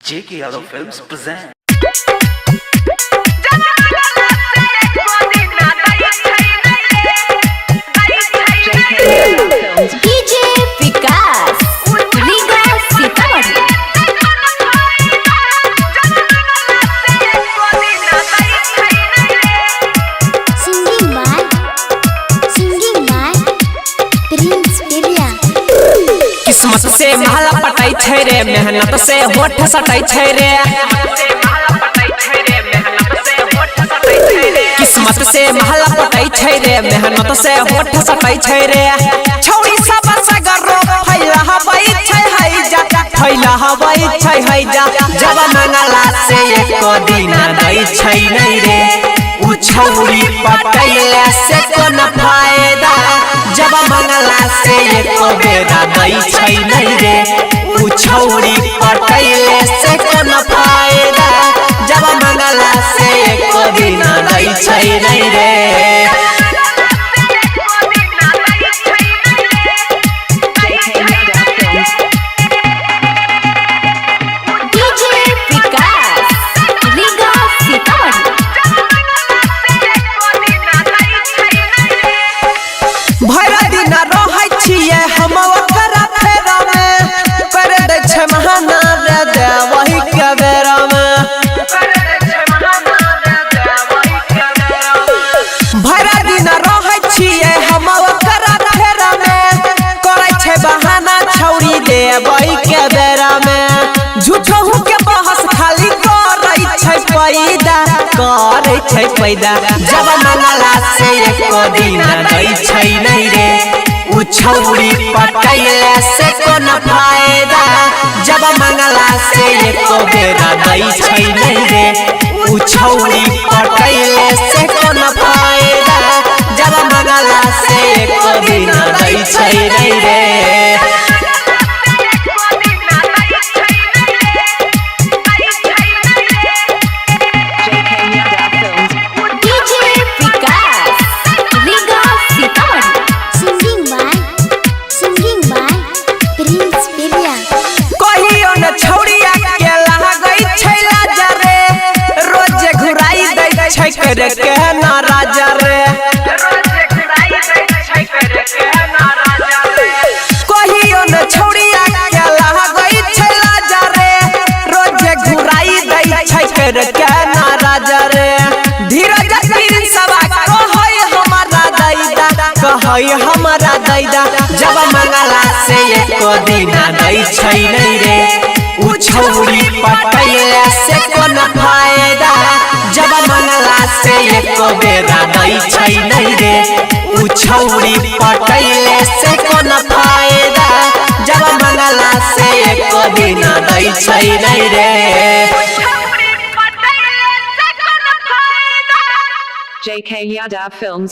JK Yadav Films present. DJ Vikas Riga Sitamarhi singing by Prince Periya. किस्मत से महला पटाई छै रे, मेहनत से होठ सटाई छै रे। किस्मत से महला पटाई छै रे, मेहनत से होठ सटाई छै रे। छौरी सब सगरो फैला हवै छै हई जा, फैला हवै छै हई जा। जब मंगला से एको दिन दै छै नै रे, उ छौरी पटैले से कोन फायदा। जब मंगला से एको बेरा दै छै नै रे, उ छौरी पटैले से कोन फायदा। जब मंगला से एको दिन दै छै नै रे। भर दिन रहै छियै हम ओकरा फेरा में, कर दै छै महाना रे दे वही के बेरा में। भर दिन रहै छियै हम ओकरा फेरा में, करै छै बहाना छौरी दे वही के बेरा में। झूठहू के बहस खाली करै छै पैदा, करै छै पैदा। जब मंगला से एको दिन दै छै नै रे, उ छौरी पटैले से कोन फायदा। जब मंगला से एको बेरा दै छै नै रे, उ छौरी पटैले से कोन फायदा। जब मंगला से एको दिन दै छै नै रे। करे के नाराजा रे, कहियो न छौड़िया के लागै छै लाजा रे। रोजे घुराई दै छै करे के नाराजा रे। धीरज तीन सवा कहै हमारा दैदा, कहै हमारा दैदा। जब मंगला से एको दिन दै छै नै रे, उ छौरी पटैले से कोन फायदा। जब मंगला से एको बेरा दै छै नै रे, उ छौरी पटैले से कोन फायदा। जब मंगला से एको दिन दै छै नै रे। JK Yadav Films